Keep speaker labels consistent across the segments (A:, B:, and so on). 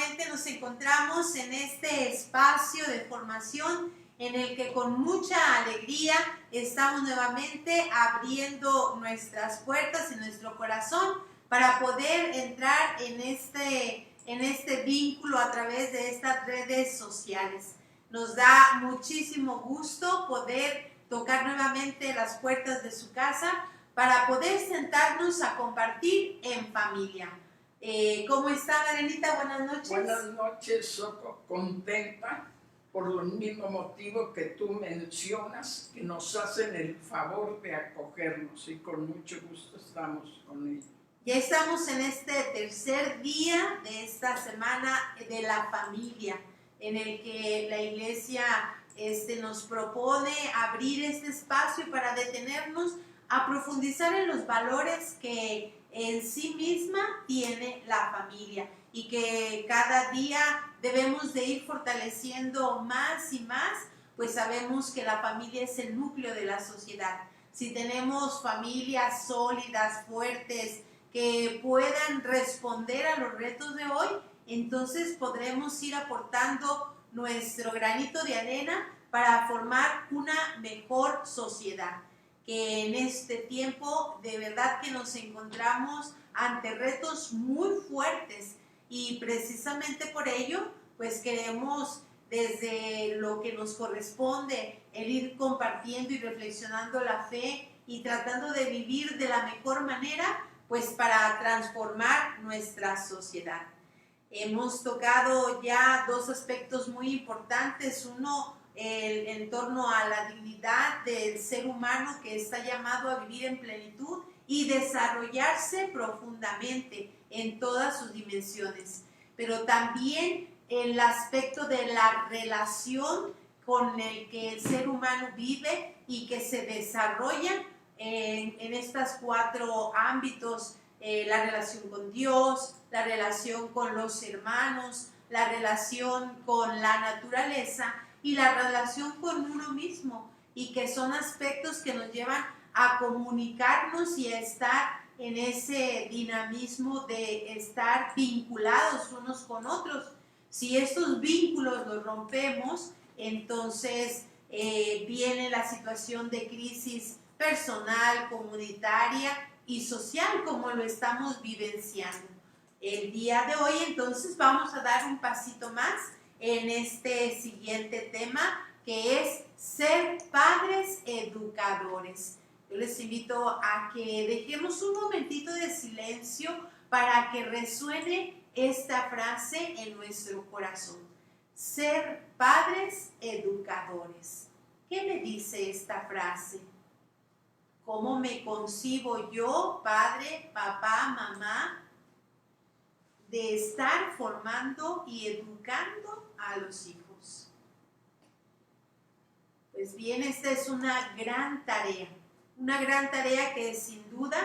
A: nuevamente nos encontramos en este espacio de formación en el que con mucha alegría estamos nuevamente abriendo nuestras puertas y nuestro corazón para poder entrar en este vínculo a través de estas redes sociales. Nos da muchísimo gusto poder tocar nuevamente las puertas de su casa para poder sentarnos a compartir en familia. ¿Cómo está, Marenita? Buenas noches.
B: Buenas noches, Soco. Contenta por los mismos motivos que tú mencionas, que nos hacen el favor de acogernos, y con mucho gusto estamos con ellos.
A: Ya estamos en este tercer día de esta semana de la familia, en el que la iglesia nos propone abrir este espacio para detenernos a profundizar en los valores que en sí misma tiene la familia y que cada día debemos de ir fortaleciendo más y más, pues sabemos que la familia es el núcleo de la sociedad. Si tenemos familias sólidas, fuertes, que puedan responder a los retos de hoy, entonces podremos ir aportando nuestro granito de arena para formar una mejor sociedad. Que en este tiempo de verdad que nos encontramos ante retos muy fuertes y precisamente por ello pues queremos desde lo que nos corresponde el ir compartiendo y reflexionando la fe y tratando de vivir de la mejor manera pues para transformar nuestra sociedad. Hemos tocado ya dos aspectos muy importantes, uno en torno a la dignidad del ser humano que está llamado a vivir en plenitud y desarrollarse profundamente en todas sus dimensiones, pero también el aspecto de la relación con el que el ser humano vive y que se desarrolla en estos cuatro ámbitos, la relación con Dios, la relación con los hermanos, la relación con la naturaleza y la relación con uno mismo, y que son aspectos que nos llevan a comunicarnos y a estar en ese dinamismo de estar vinculados unos con otros. Si estos vínculos los rompemos, entonces viene la situación de crisis personal, comunitaria y social, como lo estamos vivenciando. El día de hoy, entonces, vamos a dar un pasito más en este siguiente tema, que es ser padres educadores. Yo les invito a que dejemos un momentito de silencio para que resuene esta frase en nuestro corazón. Ser padres educadores. ¿Qué me dice esta frase? ¿Cómo me concibo yo, padre, papá, mamá, de estar formando y educando a los hijos? Pues bien, esta es una gran tarea que sin duda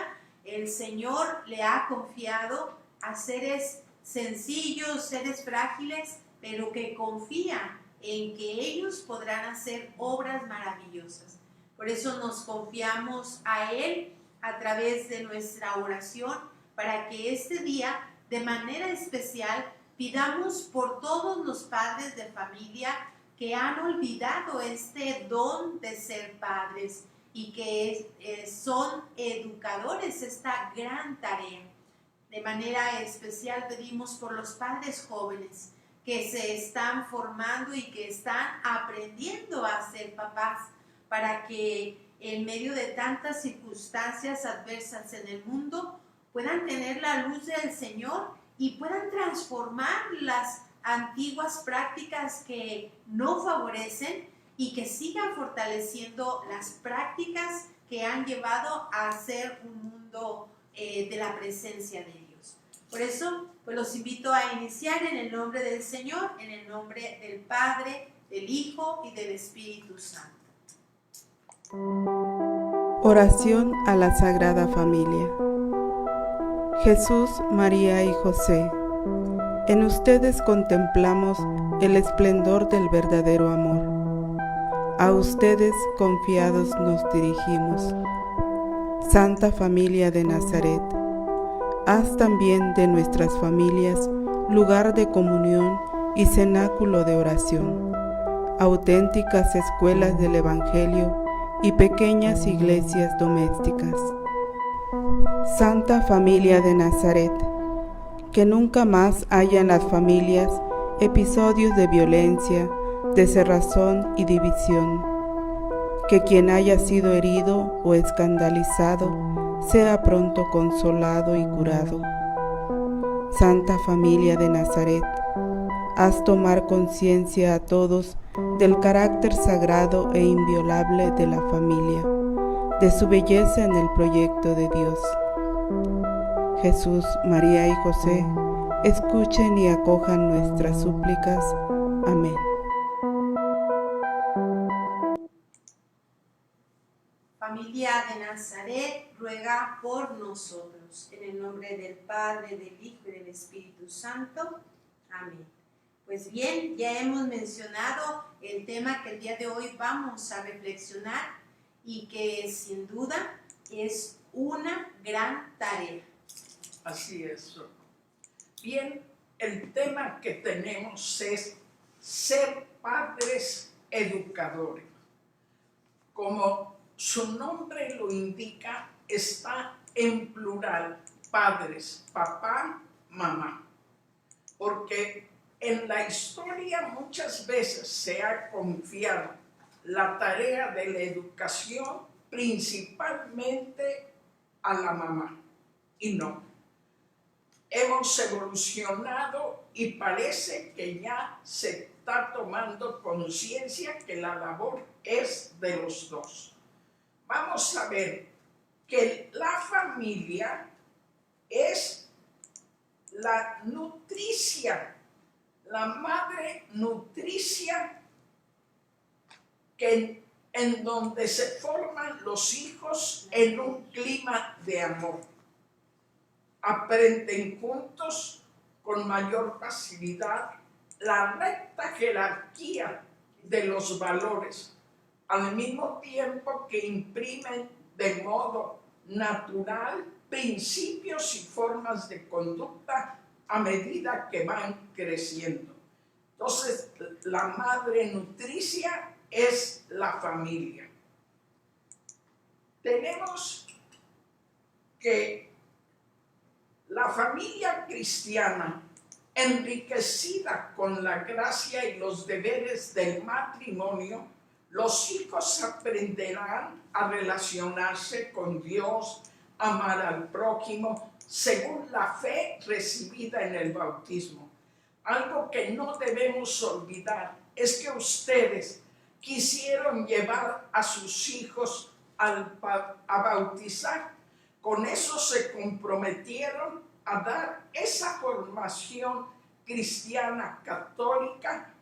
A: el Señor le ha confiado a seres sencillos, seres frágiles, pero que confía en que ellos podrán hacer obras maravillosas. Por eso nos confiamos a Él a través de nuestra oración, para que este día, de manera especial, pidamos por todos los padres de familia que han olvidado este don de ser padres y que son educadores, esta gran tarea. De manera especial pedimos por los padres jóvenes que se están formando y que están aprendiendo a ser papás, para que en medio de tantas circunstancias adversas en el mundo puedan tener la luz del Señor y puedan transformar las antiguas prácticas que no favorecen y que sigan fortaleciendo las prácticas que han llevado a ser un mundo de la presencia de Dios. Por eso, pues los invito a iniciar en el nombre del Señor, en el nombre del Padre, del Hijo y del Espíritu Santo.
C: Oración a la Sagrada Familia. Jesús, María y José, en ustedes contemplamos el esplendor del verdadero amor. A ustedes confiados nos dirigimos. Santa Familia de Nazaret, haz también de nuestras familias lugar de comunión y cenáculo de oración, auténticas escuelas del Evangelio y pequeñas iglesias domésticas. Santa Familia de Nazaret, que nunca más haya en las familias episodios de violencia, de cerrazón y división. Que quien haya sido herido o escandalizado sea pronto consolado y curado. Santa Familia de Nazaret, haz tomar conciencia a todos del carácter sagrado e inviolable de la familia, de su belleza en el proyecto de Dios. Jesús, María y José, escuchen y acojan nuestras súplicas. Amén.
A: Familia de Nazaret, ruega por nosotros. En el nombre del Padre, del Hijo y del Espíritu Santo. Amén. Pues bien, ya hemos mencionado el tema que el día de hoy vamos a reflexionar y que sin duda es una gran tarea.
B: Así es. Bien, el tema que tenemos es ser padres educadores. Como su nombre lo indica, está en plural, padres, papá, mamá. Porque en la historia muchas veces se ha confiado la tarea de la educación principalmente a la mamá. Y no. Hemos evolucionado y parece que ya se está tomando conciencia que la labor es de los dos. Vamos a ver que la familia es la nutricia, la madre nutricia en donde se forman los hijos en un clima de amor. Aprenden juntos con mayor facilidad la recta jerarquía de los valores, al mismo tiempo que imprimen de modo natural principios y formas de conducta a medida que van creciendo. Entonces, la madre nutricia es la familia. Tenemos que la familia cristiana, enriquecida con la gracia y los deberes del matrimonio, los hijos aprenderán a relacionarse con Dios, amar al prójimo, según la fe recibida en el bautismo. Algo que no debemos olvidar es que ustedes quisieron llevar a sus hijos a bautizar. Con eso se comprometieron a dar esa formación cristiana católica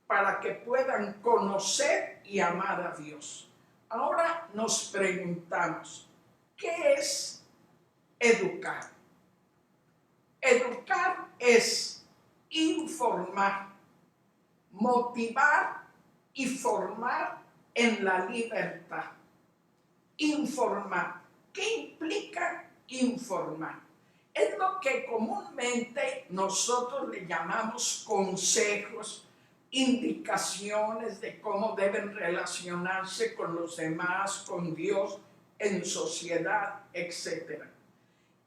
B: para que puedan conocer y amar a Dios. Ahora nos preguntamos, ¿qué es educar? Educar es informar, motivar y formar en la libertad. Informar. ¿Qué implica informar? Es lo que comúnmente nosotros le llamamos consejos, indicaciones de cómo deben relacionarse con los demás, con Dios, en sociedad, etc.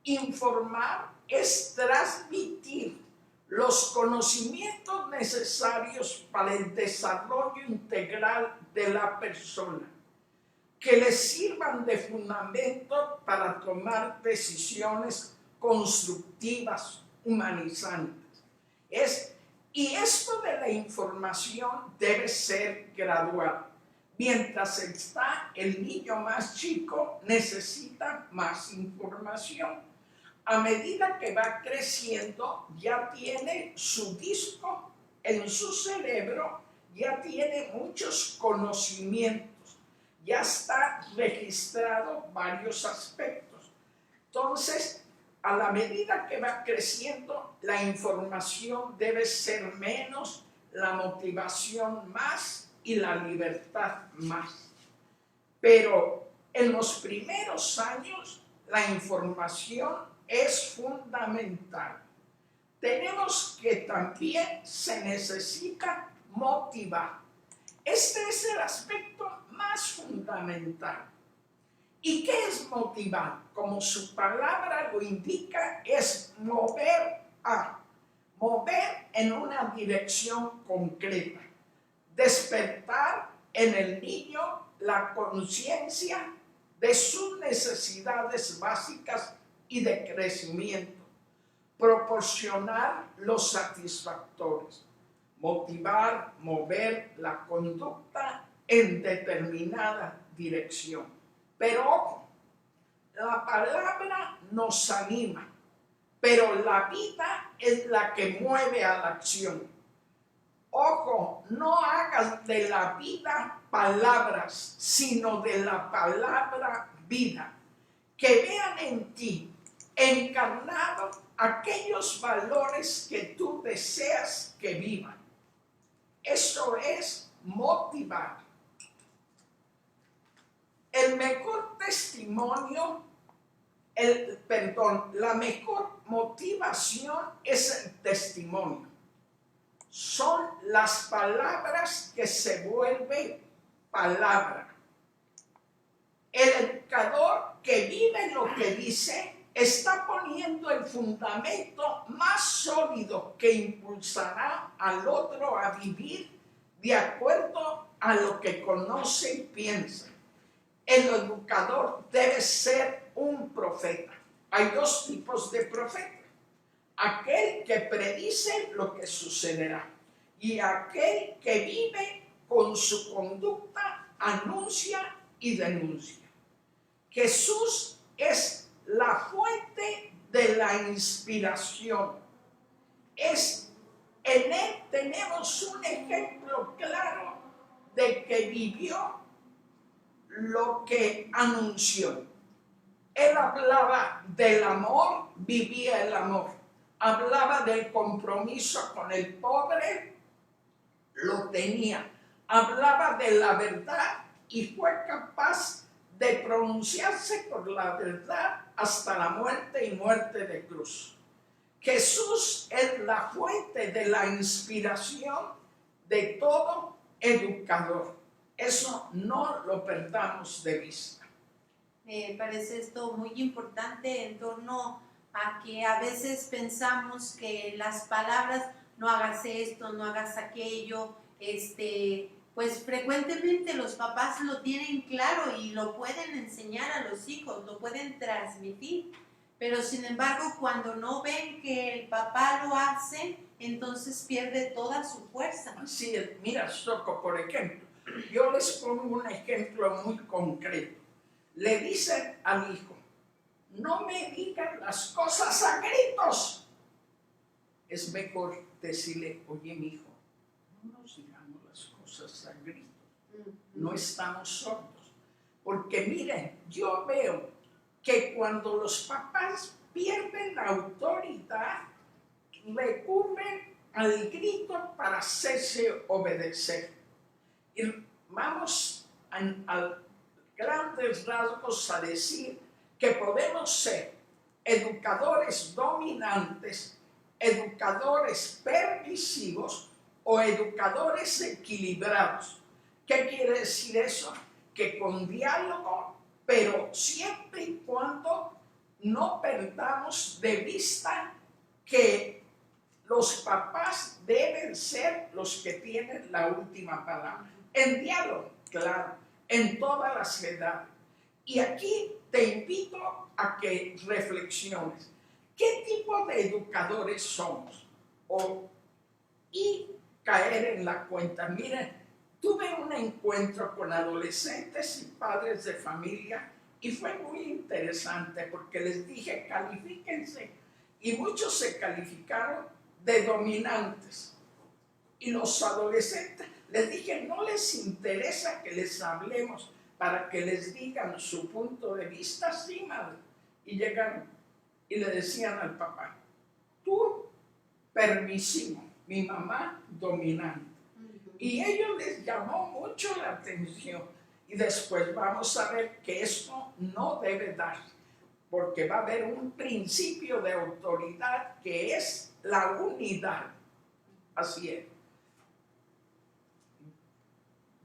B: Informar es transmitir los conocimientos necesarios para el desarrollo integral de la persona, que les sirvan de fundamento para tomar decisiones constructivas, humanizantes. Y esto de la información debe ser gradual. Mientras está el niño más chico, necesita más información. A medida que va creciendo, ya tiene su disco en su cerebro, ya tiene muchos conocimientos. Ya está registrado varios aspectos. Entonces, a la medida que va creciendo, la información debe ser menos, la motivación más y la libertad más. Pero en los primeros años, la información es fundamental. tenemos que también se necesita motivar. Este es el aspecto más fundamental. ¿Y qué es motivar? Como su palabra lo indica, es mover en una dirección concreta, despertar en el niño la conciencia de sus necesidades básicas y de crecimiento, proporcionar los satisfactores, motivar, mover la conducta en determinada dirección. Pero ojo, la palabra nos anima, pero la vida es la que mueve a la acción. Ojo, no hagas de la vida palabras, sino de la palabra vida. Que vean en ti encarnado aquellos valores que tú deseas que vivan. Eso es motivar. El mejor testimonio, la mejor motivación es el testimonio. Son las palabras que se vuelven palabra. El educador que vive lo que dice está poniendo el fundamento más sólido que impulsará al otro a vivir de acuerdo a lo que conoce y piensa. El educador debe ser un profeta. Hay dos tipos de profeta. Aquel que predice lo que sucederá y aquel que vive con su conducta, anuncia y denuncia. Jesús es la fuente de la inspiración. En él tenemos un ejemplo claro de que vivió lo que anunció. Él hablaba del amor, vivía el amor. Hablaba del compromiso con el pobre, lo tenía. Hablaba de la verdad y fue capaz de pronunciarse por la verdad hasta la muerte y muerte de cruz. Jesús es la fuente de la inspiración de todo educador. Eso no lo perdamos de vista.
A: Me parece esto muy importante en torno a que a veces pensamos que las palabras, no hagas esto, no hagas aquello, pues frecuentemente los papás lo tienen claro y lo pueden enseñar a los hijos, lo pueden transmitir, pero sin embargo cuando no ven que el papá lo hace, entonces pierde toda su fuerza.
B: Así es. Mira, Soco, por ejemplo, yo les pongo un ejemplo muy concreto. Le dicen al hijo, no me digan las cosas a gritos. Es mejor decirle, oye, mi hijo, no nos digamos las cosas a gritos. No estamos sordos. Porque miren, yo veo que cuando los papás pierden la autoridad, recurren al grito para hacerse obedecer. Y vamos a grandes rasgos a decir que podemos ser educadores dominantes, educadores permisivos o educadores equilibrados. ¿Qué quiere decir eso? Que con diálogo, pero siempre y cuando no perdamos de vista que los papás deben ser los que tienen la última palabra. En diálogo, claro, en todas las edades. Y aquí te invito a que reflexiones. ¿Qué tipo de educadores somos? Y caer en la cuenta. Miren, tuve un encuentro con adolescentes y padres de familia y fue muy interesante porque les dije, califíquense. Y muchos se calificaron de dominantes. Y los adolescentes, les dije, no les interesa que les hablemos para que les digan su punto de vista. Sí, madre. Y llegaron y le decían al papá, tú permisivo, mi mamá dominante. Y ellos les llamó mucho la atención. Y después vamos a ver que esto no debe dar, porque va a haber un principio de autoridad que es la unidad. Así es.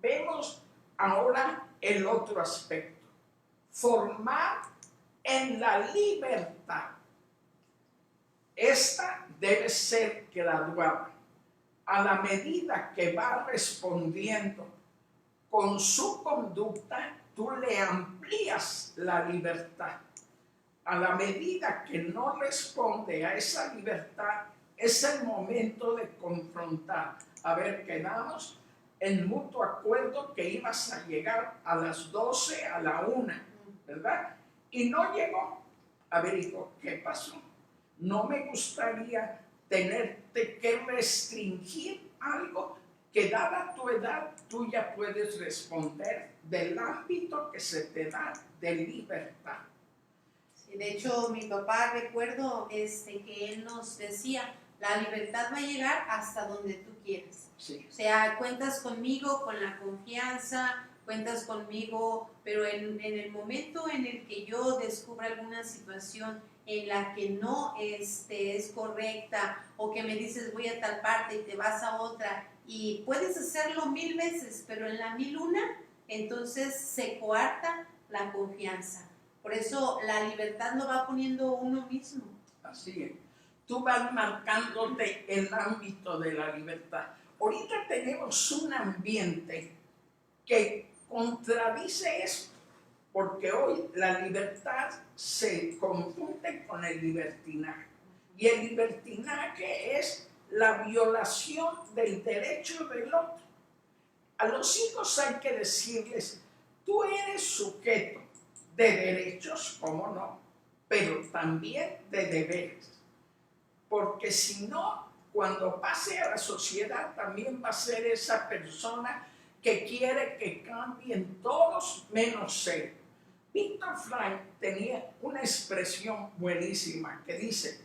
B: Vemos ahora el otro aspecto. Formar en la libertad. Esta debe ser graduada. A la medida que va respondiendo con su conducta, tú le amplías la libertad. A la medida que no responde a esa libertad, es el momento de confrontar. A ver, quedamos en mutuo acuerdo que ibas a llegar a las 12, a la 1, ¿verdad? Y no llegó. A ver, hijo, ¿qué pasó? No me gustaría tenerte que restringir algo que dada tu edad tú ya puedes responder del ámbito que se te da de libertad.
A: Sí, de hecho, mi papá, recuerdo que él nos decía, la libertad va a llegar hasta donde tú quieras.
B: Sí.
A: O sea, cuentas conmigo con la confianza, cuentas conmigo, pero en el momento en el que yo descubra alguna situación en la que no es correcta, o que me dices voy a tal parte y te vas a otra, y puedes hacerlo 1000 veces, pero en la 1001, entonces se coarta la confianza. Por eso la libertad lo va poniendo uno mismo.
B: Así es. Tú vas marcándote el ámbito de la libertad. Ahorita tenemos un ambiente que contradice esto, porque hoy la libertad se confunde con el libertinaje. Y el libertinaje es la violación del derecho del otro. A los hijos hay que decirles, tú eres sujeto de derechos, ¿cómo no? Pero también de deberes. Porque si no, cuando pase a la sociedad también va a ser esa persona que quiere que cambien todos menos él. Víctor Frank tenía una expresión buenísima que dice,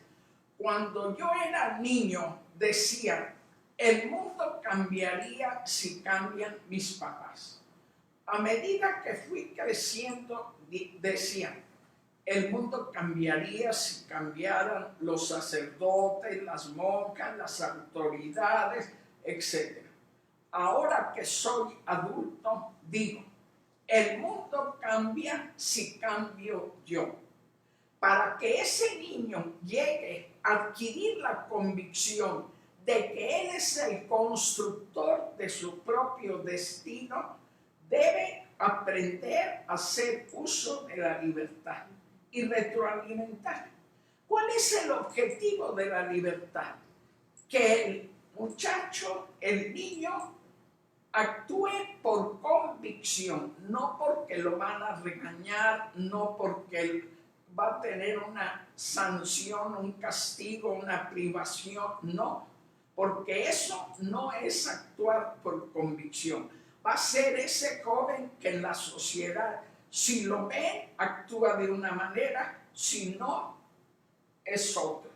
B: cuando yo era niño decía, el mundo cambiaría si cambian mis papás. A medida que fui creciendo, decía, el mundo cambiaría si cambiaran los sacerdotes, las monjas, las autoridades, etc. Ahora que soy adulto, digo, el mundo cambia si cambio yo. Para que ese niño llegue a adquirir la convicción de que él es el constructor de su propio destino, debe aprender a hacer uso de la libertad y retroalimentar. ¿Cuál es el objetivo de la libertad? Que el muchacho, el niño, actúe por convicción, no porque lo van a regañar, no porque va a tener una sanción, un castigo, una privación, no, porque eso no es actuar por convicción. Va a ser ese joven que en la sociedad, si lo ve, actúa de una manera, si no, es otra.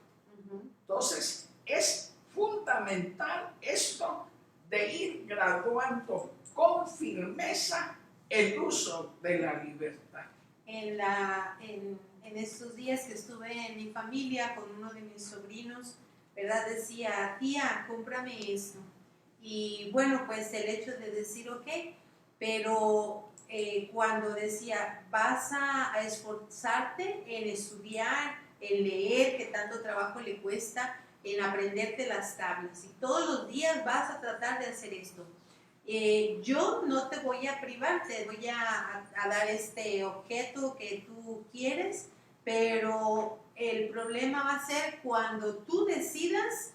B: Entonces, es fundamental esto de ir graduando con firmeza el uso de la libertad.
A: En estos días que estuve en mi familia con uno de mis sobrinos, ¿verdad? Decía, tía, cómprame esto. Y bueno, pues el hecho de decir, ok, pero cuando decía, vas a esforzarte en estudiar, en leer, que tanto trabajo le cuesta, en aprenderte las tablas, y todos los días vas a tratar de hacer esto. Yo no te voy a privar, te voy a dar este objeto que tú quieres, pero el problema va a ser cuando tú decidas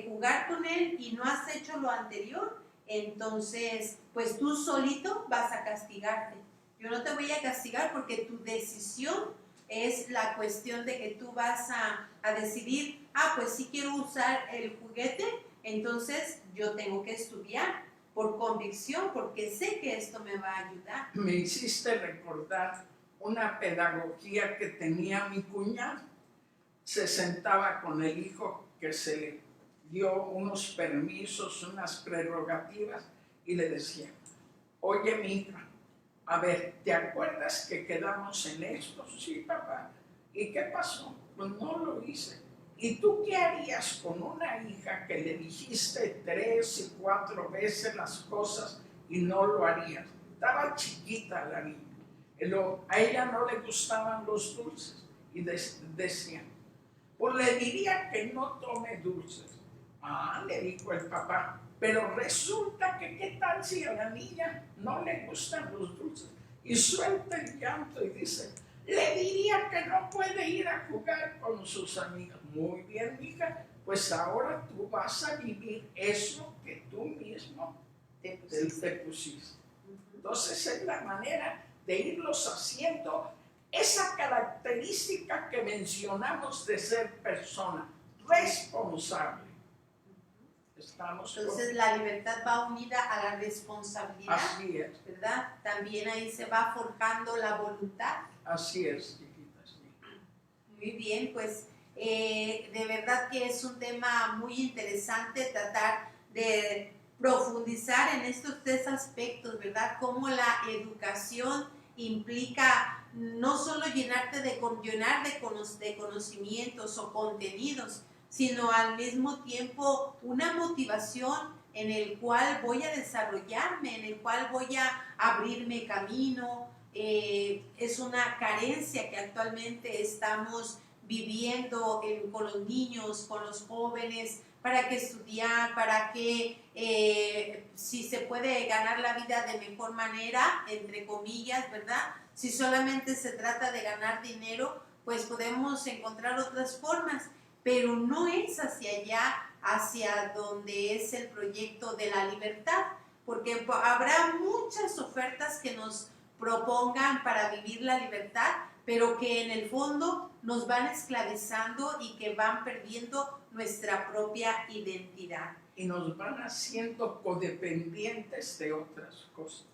A: jugar con él y no has hecho lo anterior, entonces pues tú solito vas a castigarte. Yo no te voy a castigar porque tu decisión es la cuestión de que tú vas a decidir, pues sí quiero usar el juguete, entonces yo tengo que estudiar por convicción porque sé que esto me va a ayudar.
B: Me hiciste recordar una pedagogía que tenía mi cuñado. Se sentaba con el hijo que se le dio unos permisos, unas prerrogativas, y le decía, oye mi hija, a ver, ¿te acuerdas que quedamos en esto? Sí, papá. ¿Y qué pasó? Pues no lo hice. ¿Y tú qué harías con una hija que le dijiste 3 y 4 veces las cosas y no lo harías? Estaba chiquita la niña. A ella no le gustaban los dulces y decía, pues le diría que no tome dulces. Ah, le dijo el papá, pero resulta que qué tal si a la niña no le gustan los dulces. Y suelta el llanto y dice, le diría que no puede ir a jugar con sus amigas. Muy bien, hija, pues ahora tú vas a vivir eso que tú mismo te pusiste. Entonces es la manera de irlos haciendo esa característica que mencionamos de ser persona responsable.
A: Entonces la libertad va unida a la responsabilidad.
B: Así es.
A: ¿Verdad? También ahí se va forjando la voluntad.
B: Así es, chiquitas.
A: Muy bien, pues de verdad que es un tema muy interesante tratar de profundizar en estos 3 aspectos, ¿verdad? Cómo la educación implica no solo llenarte de conocimientos o contenidos, sino al mismo tiempo una motivación en el cual voy a desarrollarme, en el cual voy a abrirme camino. Es una carencia que actualmente estamos viviendo con los niños, con los jóvenes, para que estudiar, para que si se puede ganar la vida de mejor manera, entre comillas, ¿verdad? Si solamente se trata de ganar dinero, pues podemos encontrar otras formas, pero no es hacia allá, hacia donde es el proyecto de la libertad, porque habrá muchas ofertas que nos propongan para vivir la libertad, pero que en el fondo nos van esclavizando y que van perdiendo nuestra propia identidad.
B: Y nos van haciendo codependientes de otras cosas.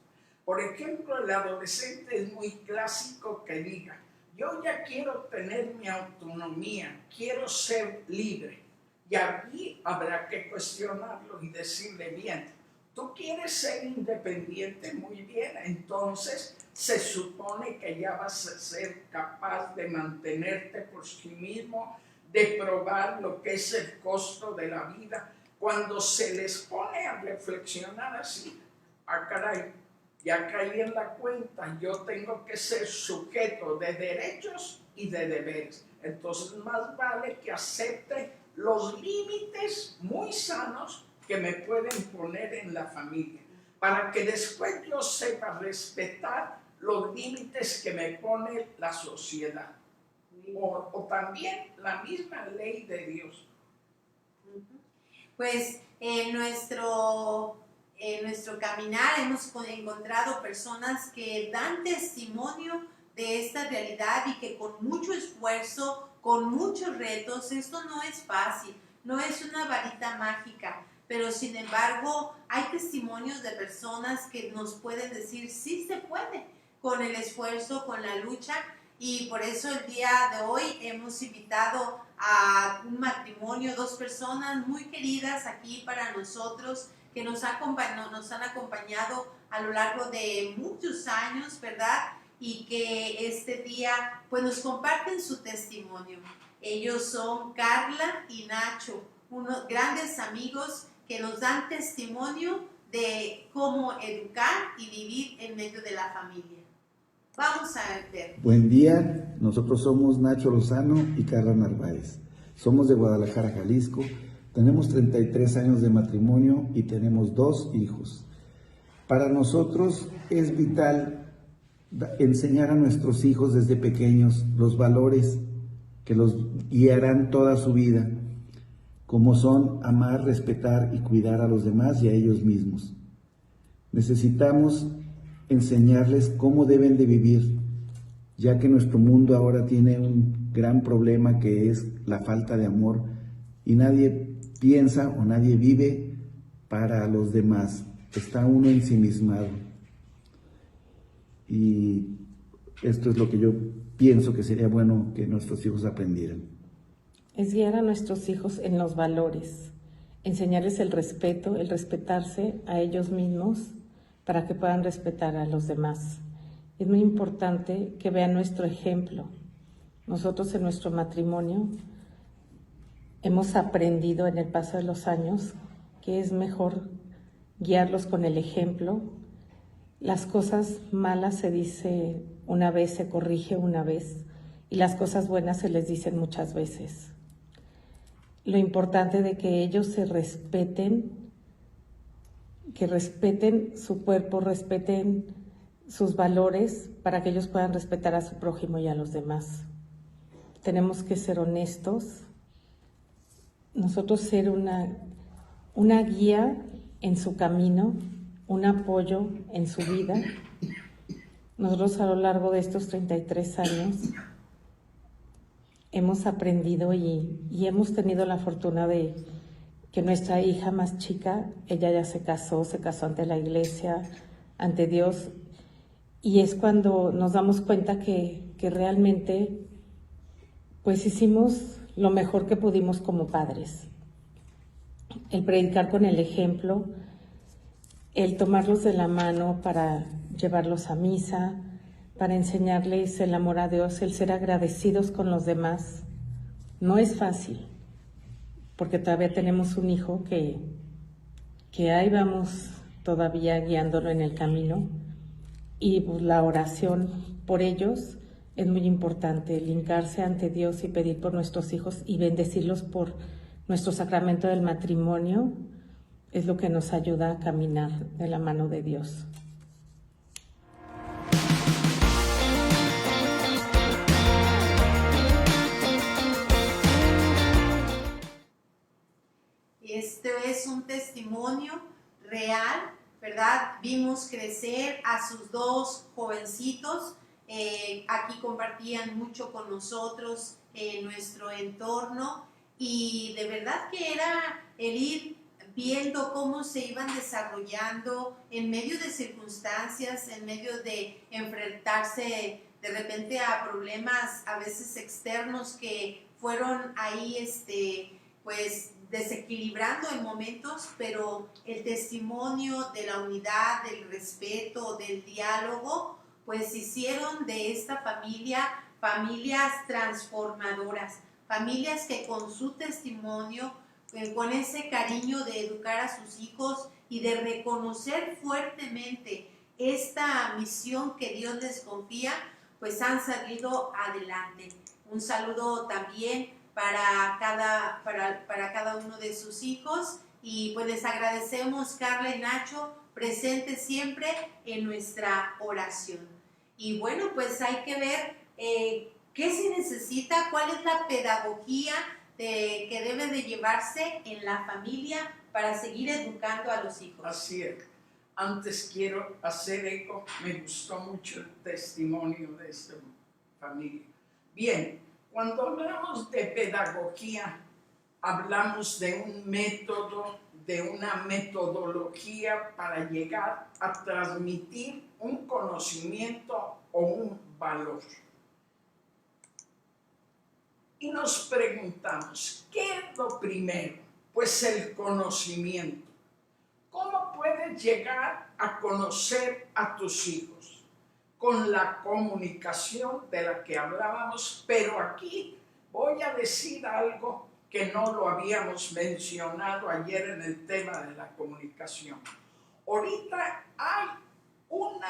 B: Por ejemplo, el adolescente es muy clásico que diga, yo ya quiero tener mi autonomía, quiero ser libre. Y aquí habrá que cuestionarlo y decirle, bien, tú quieres ser independiente, muy bien, entonces se supone que ya vas a ser capaz de mantenerte por sí mismo, de probar lo que es el costo de la vida. Cuando se les pone a reflexionar así, caray, ya caí en la cuenta, yo tengo que ser sujeto de derechos y de deberes. Entonces más vale que acepte los límites muy sanos que me pueden poner en la familia, para que después yo sepa respetar los límites que me pone la sociedad o también la misma ley de Dios.
A: Pues en nuestro caminar hemos encontrado personas que dan testimonio de esta realidad y que con mucho esfuerzo, con muchos retos, esto no es fácil, no es una varita mágica, pero sin embargo hay testimonios de personas que nos pueden decir sí se puede, con el esfuerzo, con la lucha, y por eso el día de hoy hemos invitado a un matrimonio, 2 personas muy queridas aquí para nosotros, que nos han acompañado a lo largo de muchos años, ¿verdad? Y que este día pues nos comparten su testimonio. Ellos son Carla y Nacho, unos grandes amigos que nos dan testimonio de cómo educar y vivir en medio de la familia. Vamos a ver.
D: Buen día, nosotros somos Nacho Lozano y Carla Narváez. Somos de Guadalajara, Jalisco. Tenemos 33 años de matrimonio y tenemos 2 hijos. Para nosotros es vital enseñar a nuestros hijos desde pequeños los valores que los guiarán toda su vida, como son amar, respetar y cuidar a los demás y a ellos mismos. Necesitamos enseñarles cómo deben de vivir, ya que nuestro mundo ahora tiene un gran problema que es la falta de amor y nadie piensa o nadie vive para los demás, está uno ensimismado. Y esto es lo que yo pienso que sería bueno que nuestros hijos aprendieran.
E: Es guiar a nuestros hijos en los valores, enseñarles el respeto, el respetarse a ellos mismos para que puedan respetar a los demás. Es muy importante que vean nuestro ejemplo. Nosotros en nuestro matrimonio Hemos aprendido en el paso de los años que es mejor guiarlos con el ejemplo. Las cosas malas se dice una vez, se corrige una vez, y las cosas buenas se les dicen muchas veces. Lo importante de que ellos se respeten, que respeten su cuerpo, respeten sus valores, para que ellos puedan respetar a su prójimo y a los demás. Tenemos que ser honestos, nosotros ser una guía en su camino, un apoyo en su vida. Nosotros a lo largo de estos 33 años hemos aprendido y hemos tenido la fortuna de que nuestra hija más chica, ella ya se casó ante la iglesia, ante Dios, y es cuando nos damos cuenta que realmente pues hicimos lo mejor que pudimos como padres. El predicar con el ejemplo, el tomarlos de la mano para llevarlos a misa, para enseñarles el amor a Dios, el ser agradecidos con los demás. No es fácil, porque todavía tenemos un hijo que ahí vamos todavía guiándolo en el camino, y pues la oración por ellos es muy importante, el hincarse ante Dios y pedir por nuestros hijos y bendecirlos por nuestro sacramento del matrimonio, es lo que nos ayuda a caminar de la mano de Dios.
A: Este es un testimonio real, ¿verdad? Vimos crecer a sus dos jovencitos, aquí compartían mucho con nosotros en nuestro entorno, y de verdad que era el ir viendo cómo se iban desarrollando en medio de circunstancias, en medio de enfrentarse de repente a problemas a veces externos que fueron ahí pues desequilibrando en momentos, pero el testimonio de la unidad, del respeto, del diálogo, pues hicieron de esta familia familias transformadoras, familias que con su testimonio, con ese cariño de educar a sus hijos y de reconocer fuertemente esta misión que Dios les confía, pues han salido adelante. Un saludo también para cada uno de sus hijos, y pues les agradecemos, Carla y Nacho, presentes siempre en nuestra oración. Y bueno, pues hay que ver qué se necesita, cuál es la pedagogía que debe de llevarse en la familia para seguir educando a los hijos.
B: Así es. Antes quiero hacer eco, me gustó mucho el testimonio de esta familia. Bien, cuando hablamos de pedagogía, hablamos de un método, de una metodología para llegar a transmitir un conocimiento o un valor. Y nos preguntamos, ¿qué es lo primero? Pues el conocimiento. ¿Cómo puedes llegar a conocer a tus hijos? Con la comunicación de la que hablábamos, pero aquí voy a decir algo que no lo habíamos mencionado ayer en el tema de la comunicación. Ahorita hay un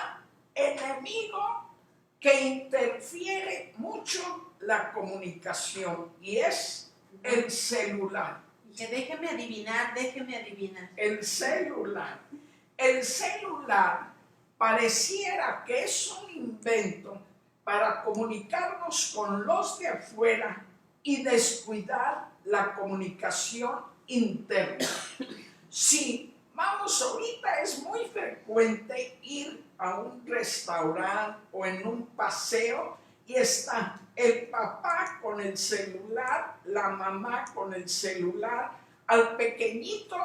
B: enemigo que interfiere mucho la comunicación, y es el celular.
A: Que déjeme adivinar.
B: El celular pareciera que es un invento para comunicarnos con los de afuera y descuidar la comunicación interna. Sí, vamos, ahorita es muy frecuente ir a un restaurante o en un paseo y está el papá con el celular, la mamá con el celular. Al pequeñito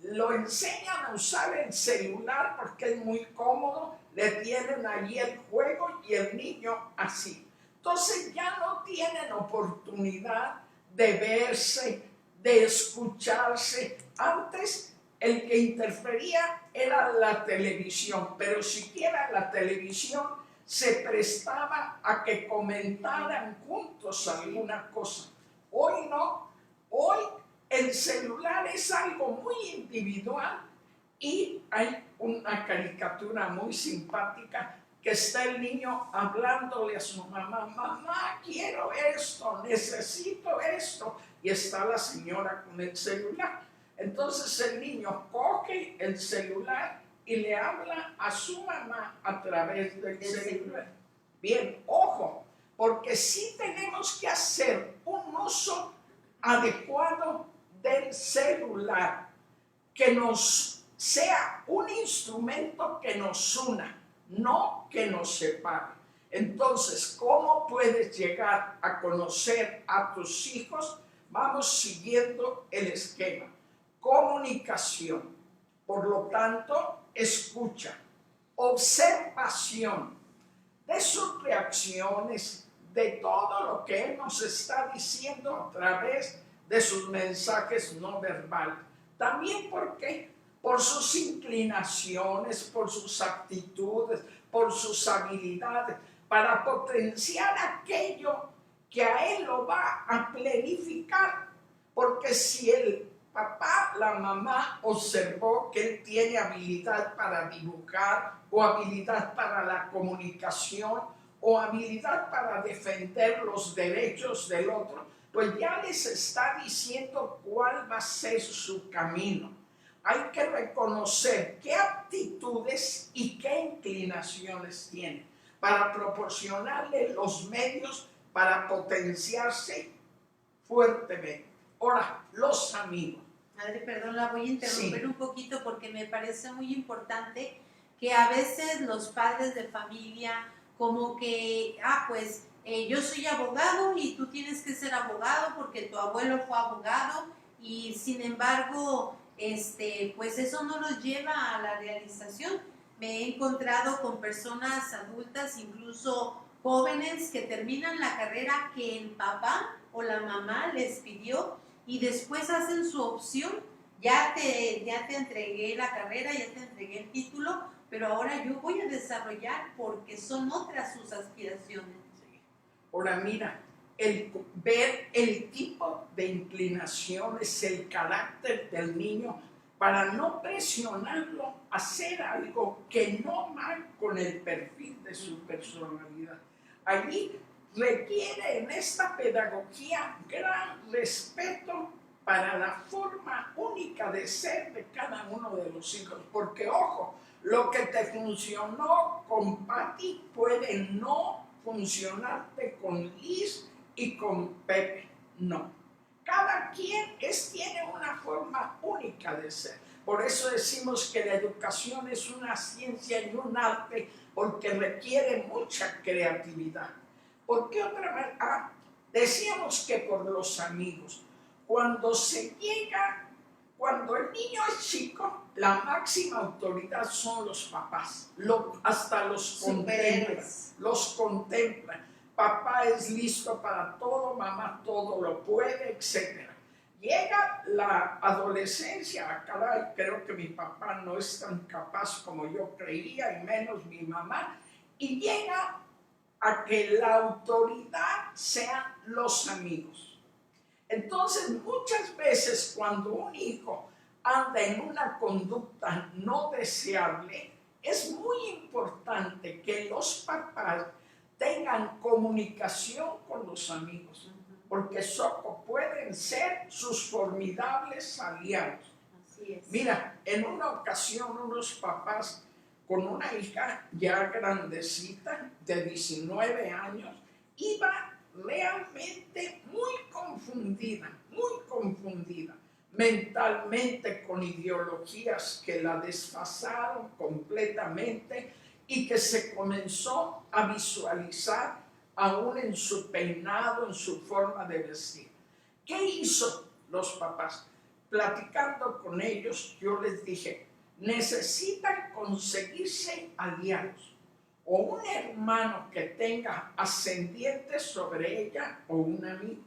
B: lo enseñan a usar el celular porque es muy cómodo, le tienen allí el juego y el niño así. Entonces ya no tienen oportunidad de verse, de escucharse. Antes el que interfería era la televisión, pero siquiera la televisión se prestaba a que comentaran juntos alguna cosa. Hoy no, Hoy el celular es algo muy individual y hay una caricatura muy simpática que está el niño hablándole a su mamá, mamá, quiero esto, necesito esto, y está la señora con el celular. Entonces el niño coge el celular y le habla a su mamá a través del celular. Bien, ojo, porque sí tenemos que hacer un uso adecuado del celular, que nos sea un instrumento que nos una, no que nos separe. Entonces, ¿cómo puedes llegar a conocer a tus hijos? Vamos siguiendo el esquema. Comunicación, por lo tanto, escucha, observación de sus reacciones, de todo lo que él nos está diciendo a través de sus mensajes no verbales. También porque por sus inclinaciones, por sus actitudes, por sus habilidades, para potenciar aquello que a él lo va a planificar. Porque si el papá, la mamá observó que él tiene habilidad para dibujar o habilidad para la comunicación o habilidad para defender los derechos del otro, pues ya les está diciendo cuál va a ser su camino. Hay que reconocer qué aptitudes y qué inclinaciones tiene para proporcionarle los medios para potenciarse fuertemente. Ahora, los amigos.
A: Madre, perdón, la voy a interrumpir
B: Sí.
A: un poquito porque me parece muy importante que a veces los padres de familia como que, pues yo soy abogado y tú tienes que ser abogado porque tu abuelo fue abogado y sin embargo, pues eso no los lleva a la realización. Me he encontrado con personas adultas, incluso jóvenes, que terminan la carrera que el papá o la mamá les pidió y después hacen su opción. Ya te entregué la carrera, ya te entregué el título, pero ahora yo voy a desarrollar porque son otras sus aspiraciones.
B: Ahora mira, ver el tipo de inclinaciones, el carácter del niño, para no presionarlo a hacer algo que no va con el perfil de su personalidad. Allí requiere en esta pedagogía gran respeto para la forma única de ser de cada uno de los hijos, porque ojo, lo que te funcionó con Patti puede no funcionarte con Liz y con Pepe, no. Cada quien tiene una forma única de ser. Por eso decimos que la educación es una ciencia y un arte, porque requiere mucha creatividad. ¿Por qué otra vez? Decíamos que por los amigos. Cuando el niño es chico, la máxima autoridad son los papás. Hasta los contemplan. Papá es listo para todo, mamá todo lo puede, etc. Llega la adolescencia, caray, creo que mi papá no es tan capaz como yo creía, y menos mi mamá, y llega a que la autoridad sean los amigos. Entonces, muchas veces cuando un hijo anda en una conducta no deseable, es muy importante que los papás tengan comunicación con los amigos, porque pueden ser sus formidables aliados.
A: Así es.
B: Mira, en una ocasión unos papás con una hija ya grandecita de 19 años iba realmente muy confundida mentalmente, con ideologías que la desfasaron completamente y que se comenzó a visualizar aún en su peinado, en su forma de vestir. ¿Qué hizo los papás? Platicando con ellos, yo les dije, necesitan conseguirse aliados, o un hermano que tenga ascendiente sobre ella, o un amigo.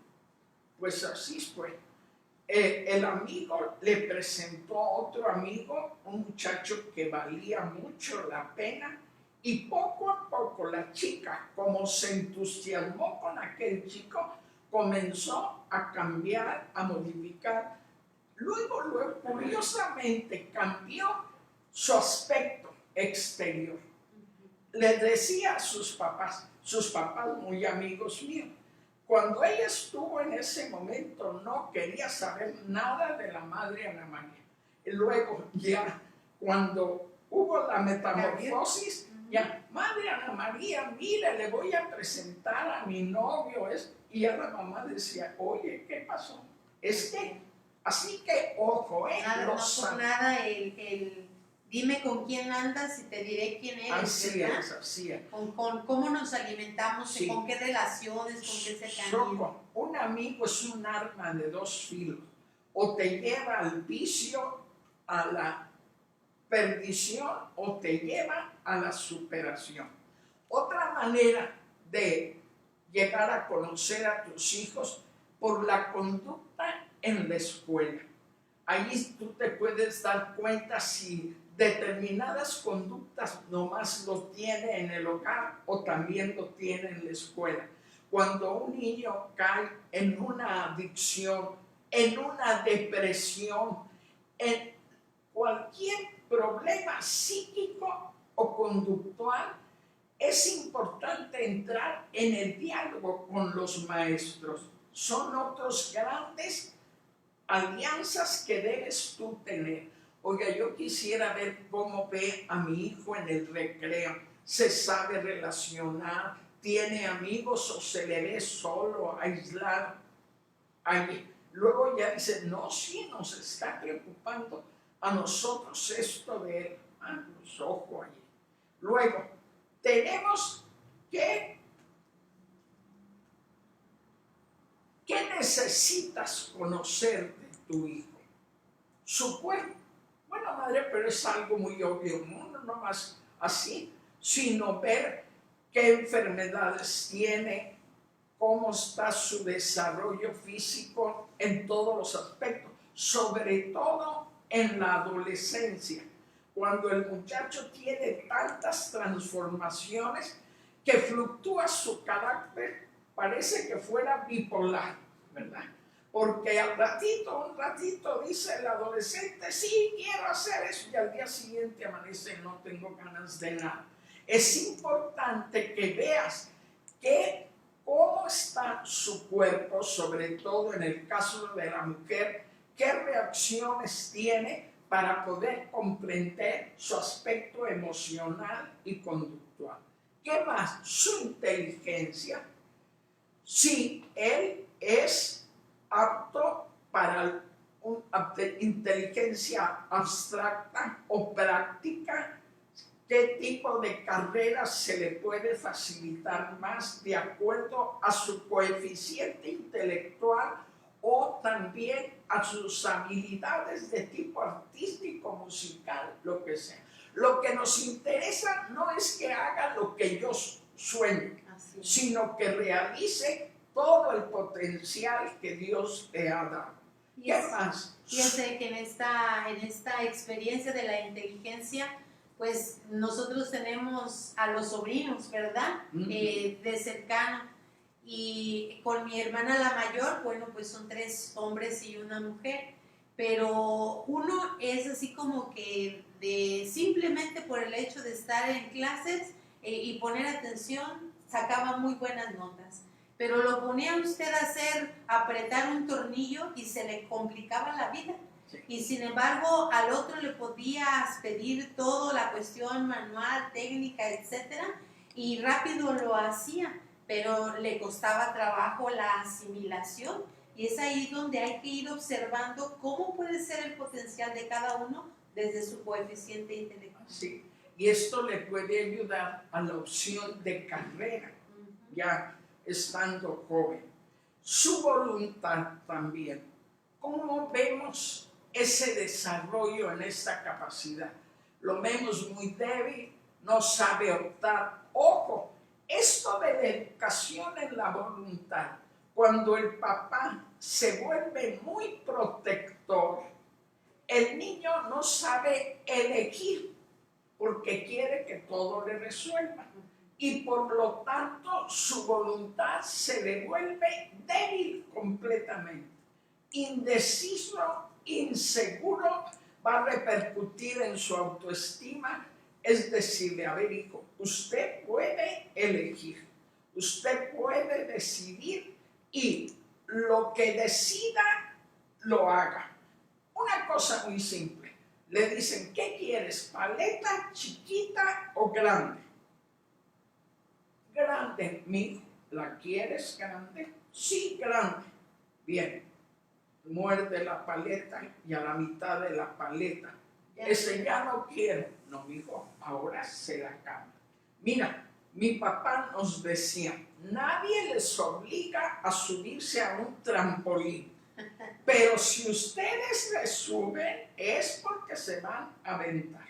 B: Pues así fue. El amigo le presentó a otro amigo, un muchacho que valía mucho la pena, y poco a poco la chica, como se entusiasmó con aquel chico, comenzó a cambiar, a modificar. Luego, curiosamente, cambió su aspecto exterior. Le decía a sus papás muy amigos míos, cuando ella estuvo en ese momento no quería saber nada de la madre Ana María. Y luego ya cuando hubo la metamorfosis, ya, madre Ana María, mire, le voy a presentar a mi novio. Y ya la mamá decía, oye, ¿qué pasó? Así que, ojo,
A: Nada, no por nada el dime con quién andas y te diré quién eres,
B: así
A: ¿verdad?
B: Así es.
A: Con cómo nos alimentamos,
B: Sí.
A: con qué relaciones, con qué cercanía.
B: Un amigo es un arma de dos filos. O te lleva al vicio, a la perdición, o te lleva a la superación. Otra manera de llegar a conocer a tus hijos por la conducta en la escuela. Ahí tú te puedes dar cuenta si determinadas conductas nomás lo tiene en el hogar o también lo tiene en la escuela. Cuando un niño cae en una adicción, en una depresión, en cualquier problema psíquico o conductual, es importante entrar en el diálogo con los maestros. Son otros grandes alianzas que debes tú tener. Oiga, yo quisiera ver cómo ve a mi hijo en el recreo. ¿Se sabe relacionar? ¿Tiene amigos o se le ve solo, aislado? Luego ya dice, no, sí, nos está preocupando a nosotros esto de él. Pues ojo allí. Luego, tenemos que... ¿Qué necesitas conocer de tu hijo? Su cuerpo. Bueno, madre, pero es algo muy obvio, no más así, sino ver qué enfermedades tiene, cómo está su desarrollo físico en todos los aspectos, sobre todo en la adolescencia, cuando el muchacho tiene tantas transformaciones que fluctúa su carácter. Parece que fuera bipolar, ¿verdad? Porque un ratito dice el adolescente, sí, quiero hacer eso, y al día siguiente amanece, no tengo ganas de nada. Es importante que veas cómo está su cuerpo, sobre todo en el caso de la mujer, qué reacciones tiene para poder comprender su aspecto emocional y conductual. ¿Qué más? Su inteligencia. Si él es apto para inteligencia abstracta o práctica, qué tipo de carrera se le puede facilitar más de acuerdo a su coeficiente intelectual o también a sus habilidades de tipo artístico, musical, lo que sea. Lo que nos interesa no es que haga lo que yo sueño, sino que realice todo el potencial que Dios le ha dado. ¿Qué más?
A: Fíjense que en esta experiencia de la inteligencia, pues nosotros tenemos a los sobrinos, ¿verdad? De cercano. Y con mi hermana la mayor, bueno, pues son 3 hombres y una mujer. Pero uno es así como que simplemente por el hecho de estar en clases y poner atención, sacaba muy buenas notas. Pero lo ponía usted a apretar un tornillo y se le complicaba la vida. Sí. Y sin embargo, al otro le podías pedir toda la cuestión manual, técnica, etcétera, y rápido lo hacía, pero le costaba trabajo la asimilación. Y es ahí donde hay que ir observando cómo puede ser el potencial de cada uno desde su coeficiente intelectual.
B: Sí, y esto le puede ayudar a la opción de carrera, ya estando joven. Su voluntad también. ¿Cómo vemos ese desarrollo en esta capacidad? Lo vemos muy débil, no sabe optar. Ojo, esto de la educación en la voluntad, cuando el papá se vuelve muy protector, el niño no sabe elegir porque quiere que todo le resuelva. y por lo tanto su voluntad se le vuelve débil completamente. Indeciso, inseguro, va a repercutir en su autoestima. Es decirle, a ver, hijo, usted puede elegir, usted puede decidir y lo que decida lo haga. Una cosa muy simple, le dicen, ¿qué quieres? ¿Paleta, chiquita o grande? Grande, mi, ¿la quieres grande? Sí, grande. Bien, muerde la paleta y a la mitad de la paleta. Ese ya no quiero. No, mijo, ahora se la cambia. Mira, mi papá nos decía, nadie les obliga a subirse a un trampolín. Pero si ustedes le suben es porque se van a aventar.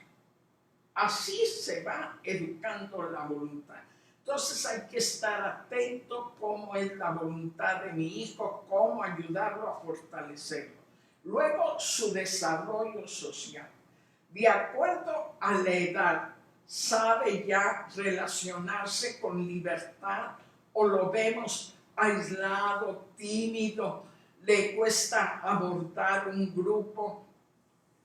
B: Así se va educando la voluntad. Entonces hay que estar atento cómo es la voluntad de mi hijo, cómo ayudarlo a fortalecerlo. Luego su desarrollo social. De acuerdo a la edad, sabe ya relacionarse con libertad o lo vemos aislado, tímido, le cuesta abordar un grupo.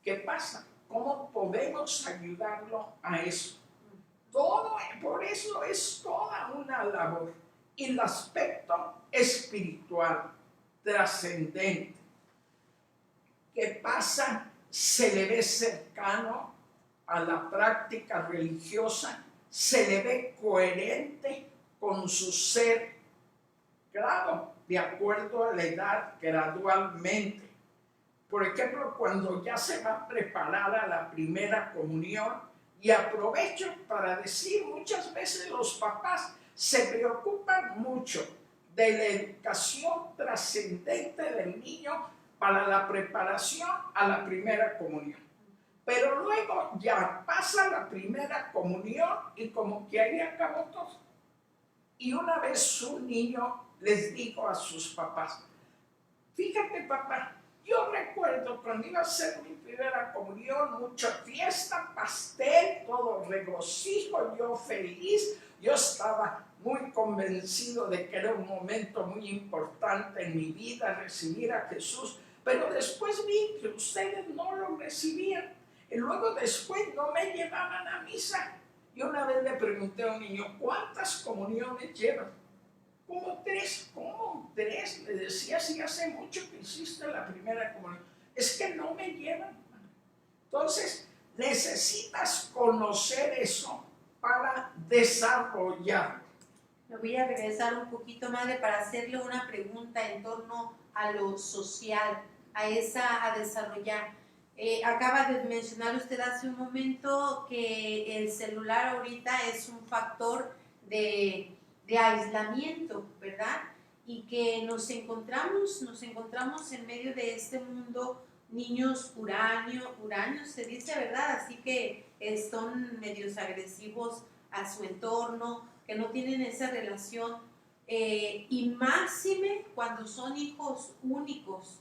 B: ¿Qué pasa? ¿Cómo podemos ayudarlo a eso? Todo, por eso es toda una labor. Y el aspecto espiritual, trascendente. ¿Qué pasa? Se le ve cercano a la práctica religiosa, se le ve coherente con su ser, claro, de acuerdo a la edad, gradualmente. Por ejemplo, cuando ya se va a preparar a la primera comunión, y aprovecho para decir, muchas veces los papás se preocupan mucho de la educación trascendente del niño para la preparación a la primera comunión. Pero luego ya pasa la primera comunión y como que ahí acabó todo. Y una vez un niño les dijo a sus papás, fíjate papá, yo recuerdo cuando iba a ser mi primera comunión, mucha fiesta, pastel, todo regocijo, yo feliz, yo estaba muy convencido de que era un momento muy importante en mi vida recibir a Jesús, pero después vi que ustedes no lo recibían y luego después no me llevaban a misa. Y una vez le pregunté a un niño, ¿cuántas comuniones llevan? Como 3, ¿cómo 3? Le decía, si hace mucho que hiciste la primera comunión. Es que no me llevan. Entonces, necesitas conocer eso para desarrollar.
A: Me voy a regresar un poquito, madre, para hacerle una pregunta en torno a lo social, a desarrollar. Acaba de mencionar usted hace un momento que el celular ahorita es un factor de aislamiento, ¿verdad? Y que nos encontramos en medio de este mundo niños huraños, se dice, ¿verdad? Así que son medios agresivos a su entorno, que no tienen esa relación, y máxime cuando son hijos únicos,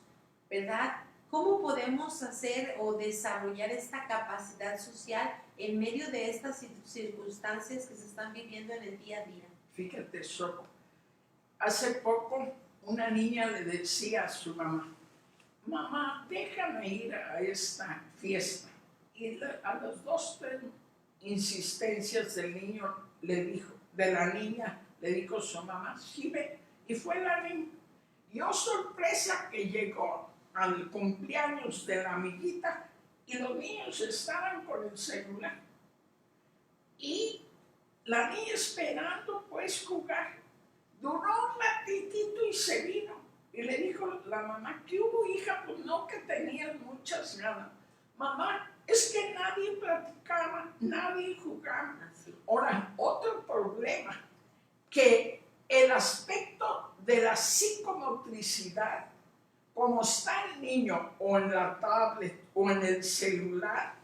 A: ¿verdad? ¿Cómo podemos hacer o desarrollar esta capacidad social en medio de estas circunstancias que se están viviendo en el día a día?
B: Fíjate, Soco, hace poco una niña le decía a su mamá, mamá, déjame ir a esta fiesta. Y a las 2, 3 insistencias del niño de la niña, le dijo su mamá, sí, ve. Y fue la niña. Y oh, sorpresa que llegó al cumpleaños de la amiguita y los niños estaban con el celular. Y la niña esperando pues jugar. Duró un ratitito y se vino. Y le dijo la mamá, ¿qué hubo, hija? Pues no, que tenían muchas ganas. Mamá, es que nadie platicaba, nadie jugaba. Ahora, otro problema, que el aspecto de la psicomotricidad, como está el niño o en la tablet o en el celular,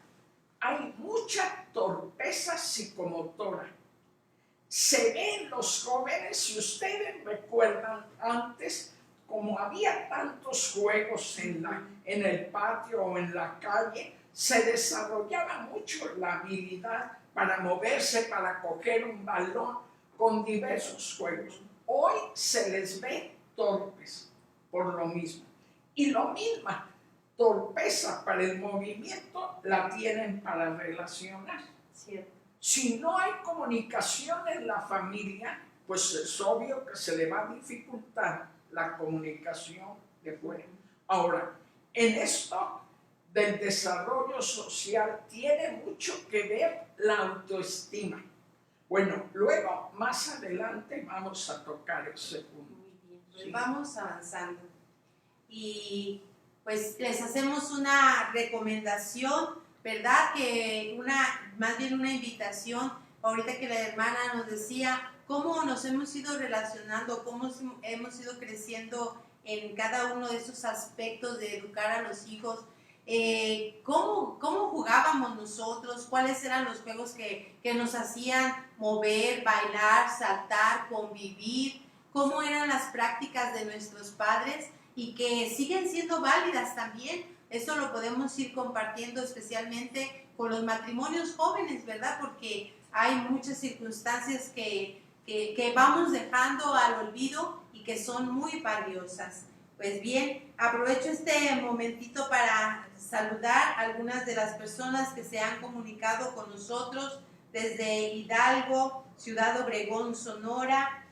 B: hay mucha torpeza psicomotora. Se ve en los jóvenes, si ustedes recuerdan antes, como había tantos juegos en el patio o en la calle, se desarrollaba mucho la habilidad para moverse, para coger un balón con diversos juegos. Hoy se les ve torpes por lo mismo. Y lo mismo, torpeza para el movimiento la tienen para relacionar.
A: Cierto.
B: Si no hay comunicación en la familia, pues es obvio que se le va a dificultar la comunicación de fuera. Ahora, en esto del desarrollo social tiene mucho que ver la autoestima. Bueno, luego más adelante vamos a tocar ese punto.
A: Muy bien, pues
B: Sí.
A: vamos avanzando. Y pues les hacemos una recomendación, ¿verdad? Que más bien una invitación, ahorita que la hermana nos decía cómo nos hemos ido relacionando, cómo hemos ido creciendo en cada uno de esos aspectos de educar a los hijos. ¿Cómo jugábamos nosotros? ¿Cuáles eran los juegos que nos hacían mover, bailar, saltar, convivir? ¿Cómo eran las prácticas de nuestros padres? Y que siguen siendo válidas también. Esto lo podemos ir compartiendo especialmente con los matrimonios jóvenes, ¿verdad? Porque hay muchas circunstancias que vamos dejando al olvido y que son muy valiosas. Pues bien, aprovecho este momentito para saludar a algunas de las personas que se han comunicado con nosotros desde Hidalgo, Ciudad Obregón, Sonora,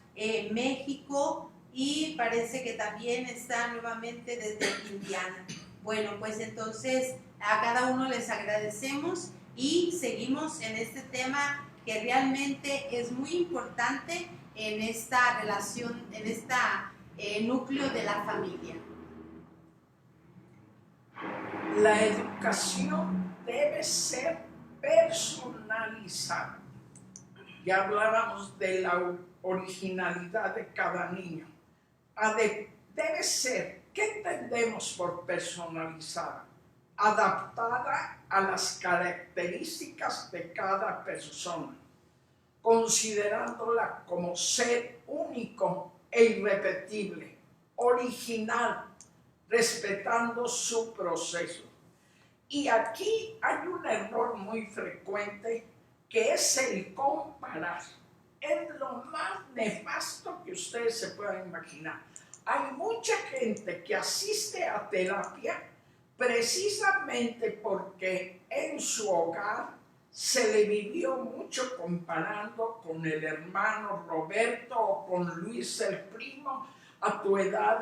A: México, y parece que también está nuevamente desde Indiana. Bueno, pues entonces a cada uno les agradecemos y seguimos en este tema que realmente es muy importante en esta relación, en este núcleo de la familia.
B: La educación debe ser personalizada. Ya hablábamos de la originalidad de cada niño. Debe ser, ¿qué entendemos por personalizada? Adaptada a las características de cada persona, considerándola como ser único e irrepetible, original, respetando su proceso. Y aquí hay un error muy frecuente que es el comparar. Es lo más nefasto que ustedes se puedan imaginar. Hay mucha gente que asiste a terapia precisamente porque en su hogar se le vivió mucho comparando con el hermano Roberto o con Luis el primo. A tu edad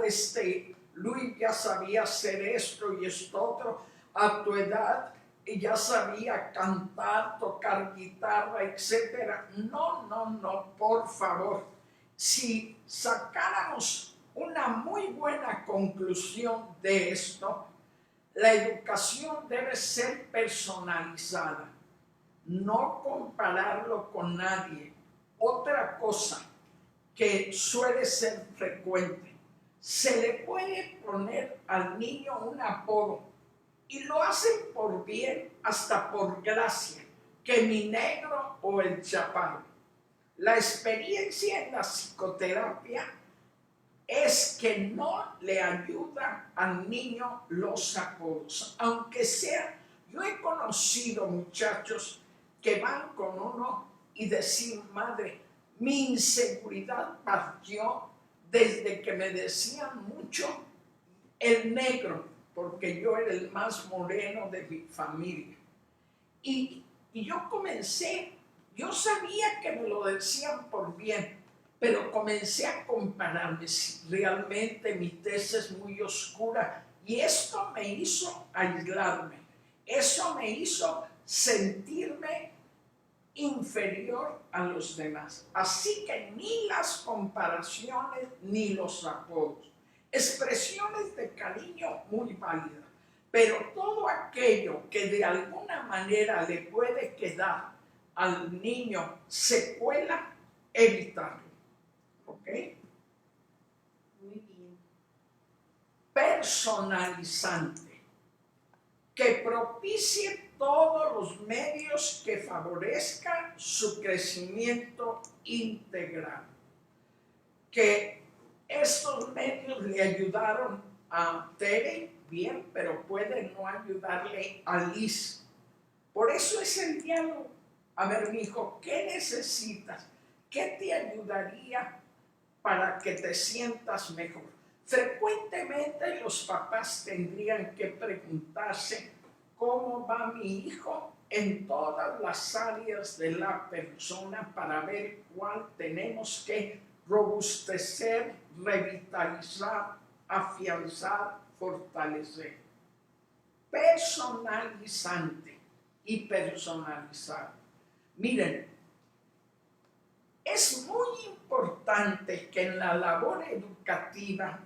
B: Luis ya sabía hacer esto y esto otro. A tu edad ya sabía cantar, tocar guitarra, etc. No, por favor. Si sacáramos una muy buena conclusión de esto, la educación debe ser personalizada, no compararlo con nadie. Otra cosa que suele ser frecuente, se le puede poner al niño un apodo y lo hacen por bien, hasta por gracia, que mi negro o el chaparro. La experiencia en la psicoterapia es que no le ayuda al niño los apodos, aunque sea. Yo he conocido muchachos que van con uno y decir, madre, mi inseguridad partió desde que me decían mucho el negro, porque yo era el más moreno de mi familia. Y yo comencé, yo sabía que me lo decían por bien, pero comencé a compararme si realmente mi tez es muy oscura. Y esto me hizo aislarme, eso me hizo sentirme inferior a los demás. Así que ni las comparaciones ni los apodos. Expresiones de cariño muy válidas, pero todo aquello que de alguna manera le puede quedar al niño secuela, evitarlo. ¿Ok?
A: Muy bien.
B: Personalizante, que propicie todos los medios que favorezcan su crecimiento integral. Que estos medios le ayudaron a Tere bien, pero puede no ayudarle a Liz. Por eso es el diálogo. A ver, mi hijo, ¿qué necesitas? ¿Qué te ayudaría para que te sientas mejor? Frecuentemente los papás tendrían que preguntarse cómo va mi hijo en todas las áreas de la persona para ver cuál tenemos que robustecer, revitalizar, afianzar, fortalecer. Personalizante y personalizado. Miren, es muy importante que en la labor educativa,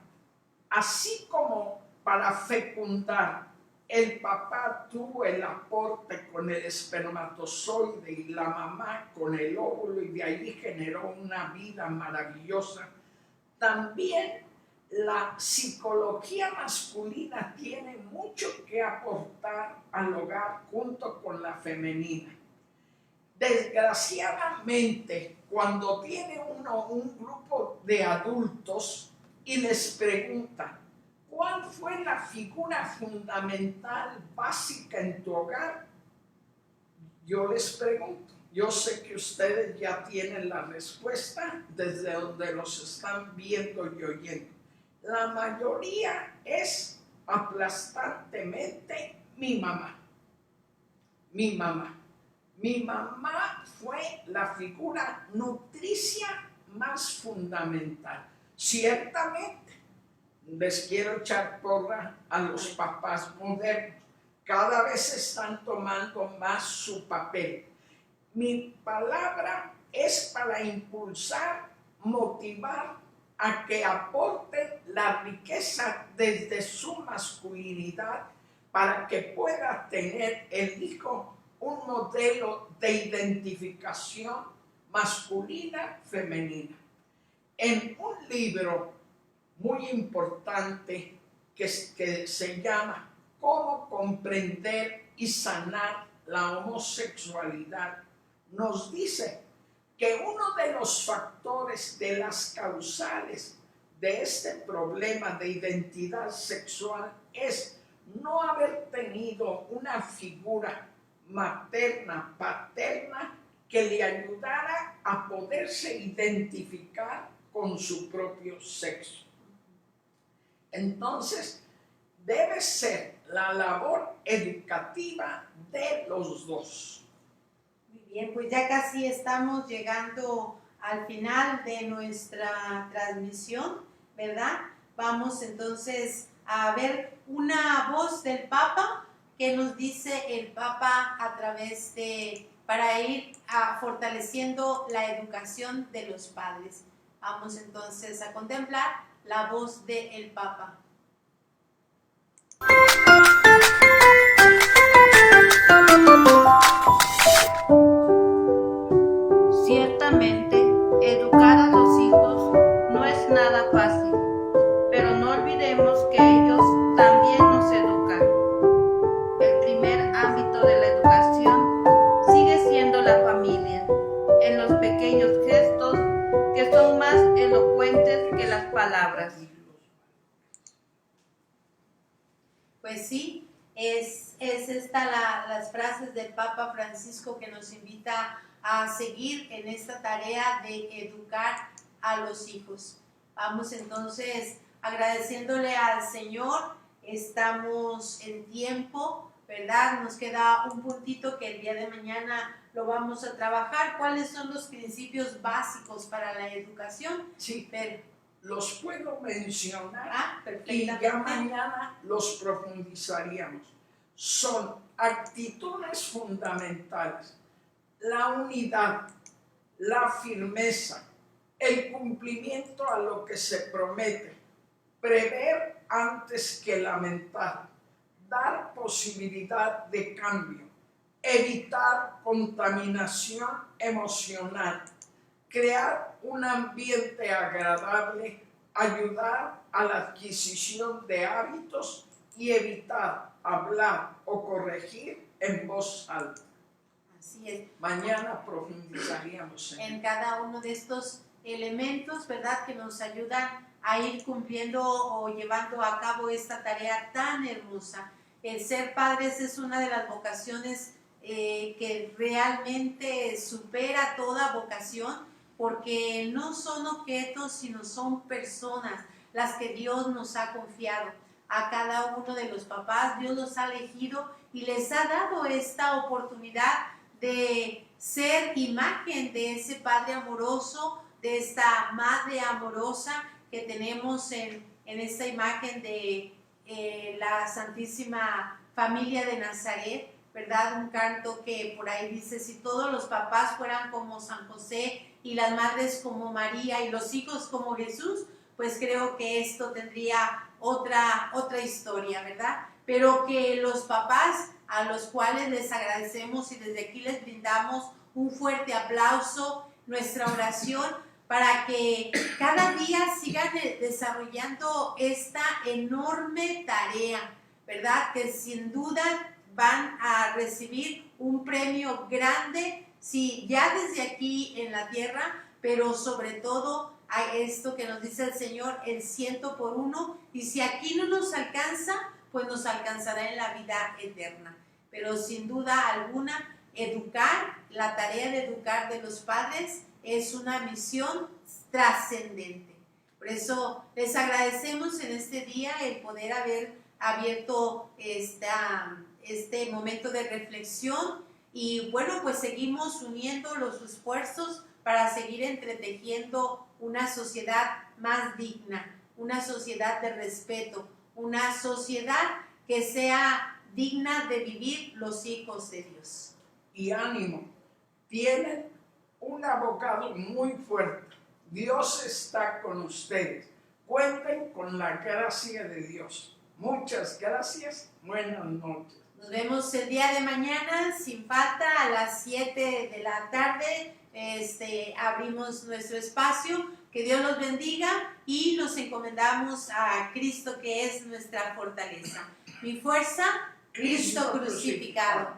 B: así como para fecundar, el papá tuvo el aporte con el espermatozoide y la mamá con el óvulo y de ahí generó una vida maravillosa, también la psicología masculina tiene mucho que aportar al hogar junto con la femenina. Desgraciadamente, cuando tiene uno un grupo de adultos y les pregunta, ¿cuál fue la figura fundamental, básica en tu hogar? Yo les pregunto, yo sé que ustedes ya tienen la respuesta desde donde los están viendo y oyendo. La mayoría es aplastantemente mi mamá. Mi mamá. Mi mamá fue la figura nutricia más fundamental. Ciertamente, les quiero echar porra a los papás modernos. Cada vez están tomando más su papel. Mi palabra es para impulsar, motivar a que aporten la riqueza desde su masculinidad para que pueda tener el hijo un modelo de identificación masculina-femenina. En un libro muy importante que se llama Cómo comprender y sanar la homosexualidad, nos dice que uno de los factores de las causales de este problema de identidad sexual es no haber tenido una figura materna, paterna, que le ayudara a poderse identificar con su propio sexo. Entonces, debe ser la labor educativa de los dos.
A: Muy bien, pues ya casi estamos llegando al final de nuestra transmisión, ¿verdad? Vamos entonces a ver una voz del Papa que nos dice el Papa a través de, para ir fortaleciendo la educación de los padres. Vamos entonces a contemplar la voz del Papa.
F: Ciertamente, educar a los hijos no es nada fácil, pero no olvidemos que ellos también nos educan. El primer ámbito de la educación sigue siendo la familia, en los pequeños gestos que son más elocuentes que las palabras.
A: Pues sí, es esta las frases del Papa Francisco que nos invita a seguir en esta tarea de educar a los hijos. Vamos entonces agradeciéndole al Señor, estamos en tiempo, ¿verdad? Nos queda un puntito que el día de mañana lo vamos a trabajar. ¿Cuáles son los principios básicos para la educación?
B: Sí,
A: Pero,
B: los puedo mencionar y
A: perfectamente.
B: ya mañana los profundizaríamos. Son actitudes fundamentales: la unidad, la firmeza, el cumplimiento a lo que se promete, prever antes que lamentar, dar posibilidad de cambio, evitar contaminación emocional, crear un ambiente agradable, ayudar a la adquisición de hábitos y evitar hablar o corregir en voz alta.
A: Así es.
B: Mañana profundizaríamos
A: en cada uno de estos elementos, ¿verdad?, que nos ayudan a ir cumpliendo o llevando a cabo esta tarea tan hermosa. El ser padres es una de las vocaciones que realmente supera toda vocación, porque no son objetos, sino son personas las que Dios nos ha confiado. A cada uno de los papás Dios los ha elegido y les ha dado esta oportunidad de ser imagen de ese Padre amoroso, de esta Madre amorosa que tenemos en esta imagen de la Santísima Familia de Nazaret, ¿verdad? Un canto que por ahí dice: si todos los papás fueran como San José y las madres como María y los hijos como Jesús, pues creo que esto tendría otra historia, ¿verdad? Pero que los papás, a los cuales les agradecemos y desde aquí les brindamos un fuerte aplauso, nuestra oración, para que cada día sigan desarrollando esta enorme tarea, ¿verdad? Que sin duda van a recibir un premio grande, sí, ya desde aquí en la tierra, pero sobre todo a esto que nos dice el Señor, el 100 por 1, y si aquí no nos alcanza, pues nos alcanzará en la vida eterna. Pero sin duda alguna, educar, la tarea de educar de los padres es una misión trascendente. Por eso les agradecemos en este día el poder haber abierto este momento de reflexión, y bueno, pues seguimos uniendo los esfuerzos para seguir entretejiendo una sociedad más digna, una sociedad de respeto, una sociedad que sea digna de vivir los hijos de Dios.
B: Y ánimo, tienen un abogado muy fuerte. Dios está con ustedes. Cuenten con la gracia de Dios. Muchas gracias. Buenas noches.
A: Nos vemos el día de mañana, sin falta, a las 7 de la tarde. Abrimos nuestro espacio. Que Dios los bendiga y nos encomendamos a Cristo, que es nuestra fortaleza. Mi fuerza, Cristo crucificado.